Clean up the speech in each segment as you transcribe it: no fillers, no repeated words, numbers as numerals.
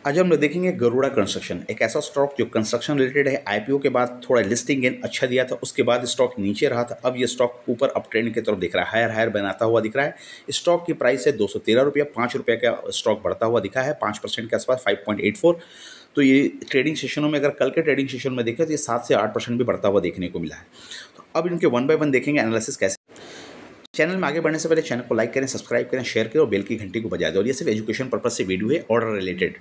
आज हम लोग देखेंगे गरुड़ा कंस्ट्रक्शन, एक ऐसा स्टॉक जो कंस्ट्रक्शन रिलेटेड है। आईपीओ के बाद थोड़ा लिस्टिंग गेन अच्छा दिया था, उसके बाद स्टॉक नीचे रहा था। अब ये स्टॉक ऊपर अप ट्रेंड की तरफ दिख रहा है, हायर हायर बनाता हुआ दिख रहा है। स्टॉक की प्राइस है 213 रुपया, 5 रुपये का स्टॉक बढ़ता हुआ दिखा है, 5% के आसपास 5.84। तो ये ट्रेडिंग सेशनों में, अगर कल के ट्रेडिंग सेशन में देखें तो ये 7 से 8% भी बढ़ता हुआ देखने को मिला है। तो अब इनके वन बाय वन देखेंगे एनालिसिस कैसे। चैनल में आगे बढ़ने से पहले चैनल को लाइक करें, सब्सक्राइब करें, शेयर करें और बेल की घंटी को बजा दें। और ये सिर्फ एजुकेशन पर्पज से वीडियो है, order related,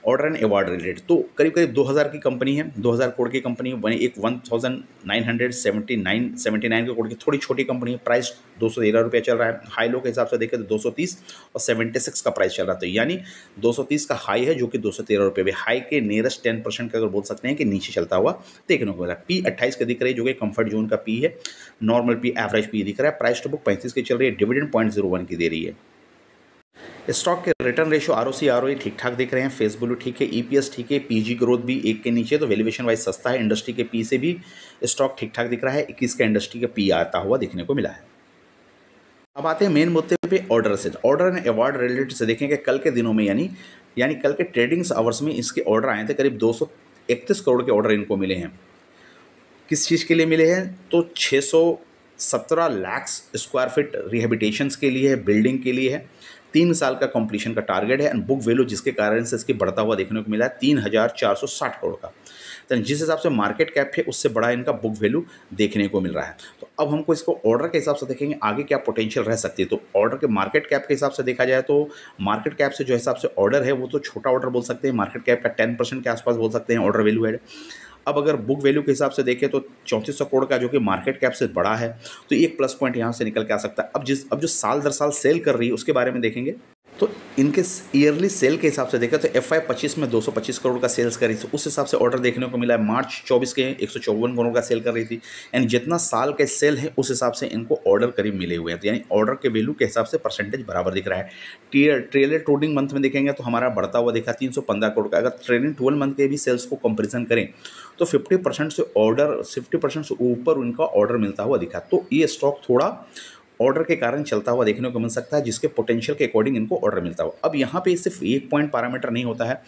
order and award related. तो करीब करीब 2000 की कंपनी है, 2000 करोड़ की कंपनी बनी, एक 1979 करोड़ की थोड़ी छोटी कंपनी है। प्राइस 213 रुपये चल रहा है। हाई लो के हिसाब से देखें तो 230 और 76 का प्राइस चल रहा था, यानी 230 का हाई है जो कि 213 रुपये। हाई के नियरेस्ट 10% का अगर बोल सकते हैं कि नीचे चलता हुआ देखने को मिला। पी 28 का दिख रही है जो कि कंफर्ट जोन का पी है, नॉर्मल पी, एवरेज पी दिख रहा है। प्राइस टू बुक 35 की चल रही है, डिविडेंड 0.01 की दे रही है। स्टॉक के रिटर्न रेशियो, आरओसी आरओई ठीक ठाक दिख रहे हैं, फेस वैल्यू ठीक है, ईपीएस ठीक है, पीजी ग्रोथ भी 1 के नीचे, तो वैल्यूएशन वाइज सस्ता है। इंडस्ट्री के पी से भी स्टॉक ठीक ठाक दिख रहा है, 21 का इंडस्ट्री का पी आता हुआ देखने को मिला है। अब आते हैं मेन मुद्दे पे, ऑर्डर से। ऑर्डर एंड अवार्ड रिलेटेड से देखेंगे कल के दिनों में, यानी कल के ट्रेडिंग्स आवर्स में इसके ऑर्डर आए थे। करीब 231 करोड़ के ऑर्डर इनको मिले हैं। किस चीज़ के लिए मिले हैं? तो 617 लाख स्क्वायर फीट रिहेबिटेशंस के लिए है, बिल्डिंग के लिए है। 3 साल का कंप्लीशन का टारगेट है। एंड बुक वैल्यू जिसके कारण से इसकी बढ़ता हुआ देखने को मिला है 3460 करोड़ का। तो जिस हिसाब से मार्केट कैप है उससे बड़ा इनका बुक वैल्यू देखने को मिल रहा है। तो अब हमको इसको ऑर्डर के हिसाब से देखेंगे आगे क्या पोटेंशियल रह सकती है। तो ऑर्डर के मार्केट कैप के हिसाब से देखा जाए तो मार्केट कैप से जो हिसाब से ऑर्डर है वो तो छोटा ऑर्डर बोल सकते हैं, मार्केट कैप का 10% के आसपास बोल सकते हैं ऑर्डर वैल्यू है। अब अगर बुक वैल्यू के हिसाब से देखें तो 3400 करोड़ का जो कि मार्केट कैप से बड़ा है, तो एक प्लस पॉइंट यहाँ से निकल के आ सकता है। अब जो साल दर साल सेल कर रही है उसके बारे में देखेंगे तो इनके ईयरली सेल के हिसाब से देखा तो FY 25 में 225 करोड़ का सेल्स करी थी, उस हिसाब से ऑर्डर देखने को मिला है। मार्च 24 के 154 करोड़ का सेल कर रही थी, यानी जितना साल के सेल है उस हिसाब से इनको ऑर्डर करीब मिले हुए हैं। तो यानी ऑर्डर के वैल्यू के हिसाब से परसेंटेज बराबर दिख रहा है। ट्रेलर ट्रेडिंग मंथ में देखेंगे तो हमारा बढ़ता हुआ दिखा 315 करोड़ का। अगर ट्रेलिंग 12 मंथ के भी सेल्स को कंपेरिजन करें तो 50% से ऑर्डर, 50% से ऊपर उनका ऑर्डर मिलता हुआ दिखा। तो ये स्टॉक थोड़ा ऑर्डर के कारण चलता हुआ देखने को मिल सकता है, जिसके पोटेंशियल के अकॉर्डिंग इनको ऑर्डर मिलता हुआ। अब यहाँ पे सिर्फ एक पॉइंट पैरामीटर नहीं होता है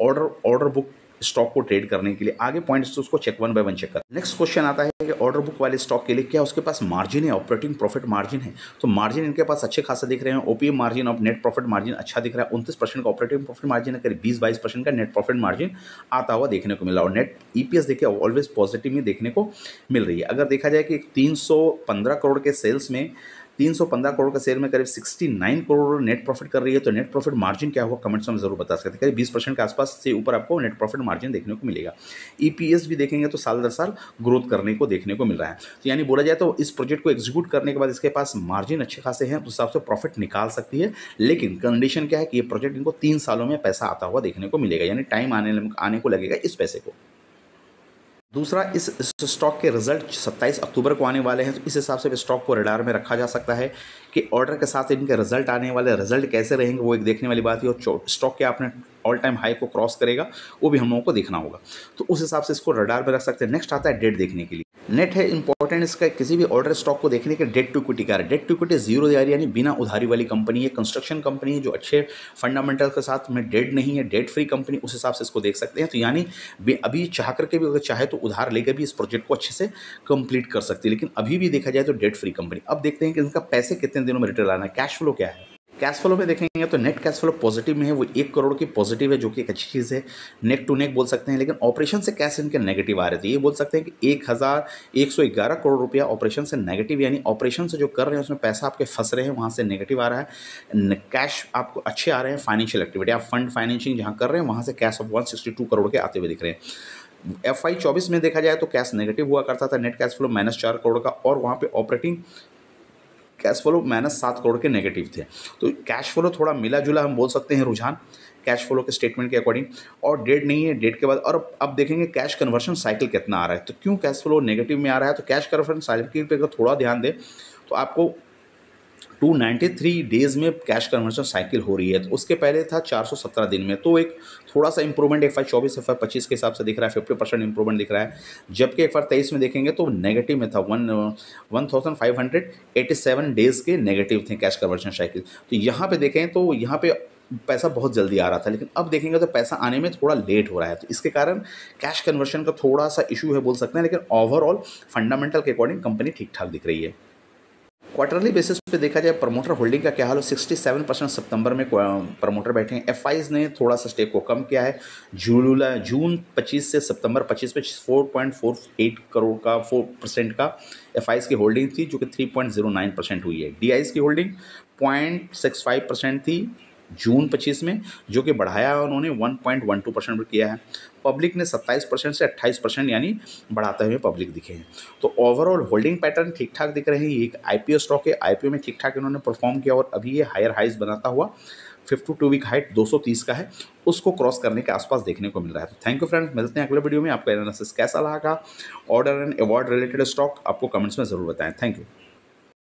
ऑर्डर बुक स्टॉक को ट्रेड करने के लिए, आगे पॉइंट्स उसको check one by one check कर। नेक्स्ट क्वेश्चन आता है कि ऑर्डर बुक वाले स्टॉक के लिए क्या उसके पास मार्जिन है, ऑपरेटिंग प्रॉफिट मार्जिन है। तो मार्जिन इनके पास अच्छे खासा दिख रहे हैं। ओपीएम मार्जिन और नेट प्रॉफिट मार्जिन अच्छा दिख रहा है। 29% का ऑपरेटिंग प्रॉफिट मार्जिन है, करीब 20-22% का नेट प्रॉफिट मार्जिन आता हुआ देखने को मिला। और नेट ईपीएस देखिए ऑलवेज पॉजिटिव में देखने को मिल रही है। अगर देखा जाए कि 315 करोड़ के सेल्स में, 315 करोड़ का सेल में करीब 69 करोड़ नेट प्रॉफिट कर रही है, तो नेट प्रॉफिट मार्जिन क्या होगा कमेंट्स में जरूर बता सकते हैं। करीब 20% के आसपास से ऊपर आपको नेट प्रॉफिट मार्जिन देखने को मिलेगा। ईपीएस भी देखेंगे तो साल दर साल ग्रोथ करने को देखने को मिल रहा है। तो यानी बोला जाए तो इस प्रोजेक्ट को एग्जीक्यूट करने के बाद इसके पास मार्जिन अच्छे खासे हैं, तो हिसाब से प्रॉफिट निकाल सकती है। लेकिन कंडीशन क्या है कि ये प्रोजेक्ट इनको 3 सालों में पैसा आता हुआ देखने को मिलेगा, यानी टाइम आने को लगेगा इस पैसे को। दूसरा, इस स्टॉक के रिजल्ट 27 अक्टूबर को आने वाले हैं, तो इस हिसाब से स्टॉक को रडार में रखा जा सकता है कि ऑर्डर के साथ इनके रिजल्ट आने वाले, रिजल्ट कैसे रहेंगे वो एक देखने वाली बात है। और स्टॉक के आपने ऑल टाइम हाई को क्रॉस करेगा वो भी हम लोगों को देखना होगा, तो उस हिसाब से इसको रडार में रख सकते हैं। नेक्स्ट आता है डेट देखने के लिए। नेट है इंपॉर्टेंट इसका, किसी भी ऑर्डर स्टॉक को देखने के डेट टू इक्विटी का। डेट टू इक्विटी जीरो आ रही है, यानी बिना उधारी वाली कंपनी है, कंस्ट्रक्शन कंपनी है जो अच्छे फंडामेंटल के साथ में डेट नहीं है, डेट फ्री कंपनी, उस हिसाब से इसको देख सकते हैं। तो यानी अभी चाह करके भी अगर चाहे तो उधार लेकर भी इस प्रोजेक्ट को अच्छे से कंप्लीट कर सकती है, लेकिन अभी भी देखा जाए तो डेट फ्री कंपनी। अब देखते हैं कि इनका पैसे कितने दिनों में रिटर्न आना है, कैश फ्लो क्या है। कैश फ्लो में देखेंगे तो नेट कैश फ्लो पॉजिटिव में है, वो 1 करोड़ की पॉजिटिव है जो कि एक अच्छी चीज़ है, नेक टू नेक बोल सकते हैं। लेकिन ऑपरेशन से कैश इनके नेगेटिव आ रहे थे, ये बोल सकते हैं कि 1111 करोड़ रुपया ऑपरेशन से नेगेटिव, यानी ऑपरेशन से जो कर रहे हैं उसमें पैसा आपके फंस रहे हैं, वहाँ से नेगेटिव आ रहा है। कैश आपको अच्छे आ रहे हैं, फाइनेंशियल एक्टिविटी आप फंड फाइनेंसिंग जहाँ कर रहे हैं वहाँ से कैश ऑफ 162 करोड़ के आते हुए दिख रहे हैं। FY 24 में देखा जाए तो कैश नेगेटिव हुआ करता था, नेट कैश फ्लो -4 करोड़ का, और वहाँ पे ऑपरेटिंग कैश फ्लो -7 करोड़ के नेगेटिव थे। तो कैश फ्लो थोड़ा मिला जुला हम बोल सकते हैं रुझान कैश फ्लो के स्टेटमेंट के अकॉर्डिंग, और डेट नहीं है, डेट के बाद। और अब देखेंगे कैश कन्वर्शन साइकिल कितना आ रहा है। तो क्यों कैश फ्लो नेगेटिव में आ रहा है, तो कैश कन्वर्शन साइकिल पे अगर थोड़ा ध्यान दें तो आपको 293 डेज में कैश कन्वर्शन साइकिल हो रही है, तो उसके पहले था 417 दिन में। तो एक थोड़ा सा इंप्रूवमेंट FY 24 FY 25 के हिसाब से दिख रहा है, 50% इंप्रूवमेंट दिख रहा है। जबकि FY 23 में देखेंगे तो नेगेटिव में था, 1587 डेज के नेगेटिव थे कैश कन्वर्शन साइकिल। तो यहाँ पे देखें तो यहाँ पे पैसा बहुत जल्दी आ रहा था, लेकिन अब देखेंगे तो पैसा आने में थोड़ा लेट हो रहा है, तो इसके कारण कैश कन्वर्शन का थोड़ा सा इशू है बोल सकते हैं, लेकिन ओवरऑल फंडामेंटल के अकॉर्डिंग कंपनी ठीक ठाक दिख रही है। क्वार्टरली बेसिस पे देखा जाए प्रमोटर होल्डिंग का क्या हाल है, 67% सितंबर में प्रमोटर बैठे हैं। एफआईज ने थोड़ा सा स्टेक को कम किया है। जून 25 से सितंबर 25 में 4.48 करोड़ का 4% का एफआईज की होल्डिंग थी, जो कि 3.09% हुई है। डीआईज की होल्डिंग 0.65% थी जून 25 में, जो कि बढ़ाया उन्होंने 1.12% किया है। पब्लिक ने 27% से 28% यानी बढ़ाते हुए पब्लिक दिखे हैं। तो ओवरऑल होल्डिंग पैटर्न ठीक ठाक दिख रहे हैं। ये एक आईपीओ स्टॉक है, आईपीओ में ठीक ठाक इन्होंने परफॉर्म किया और अभी ये हायर हाइज बनाता हुआ 52 वीक हाइट 230 का है, उसको क्रॉस करने के आसपास देखने को मिल रहा है। तो थैंक यू फ्रेंड्स, मिलते हैं अगले वीडियो में। आपका एनालिसिस कैसा लगा, order and award related stock आपको कमेंट्स में ज़रूर बताएं। Thank you.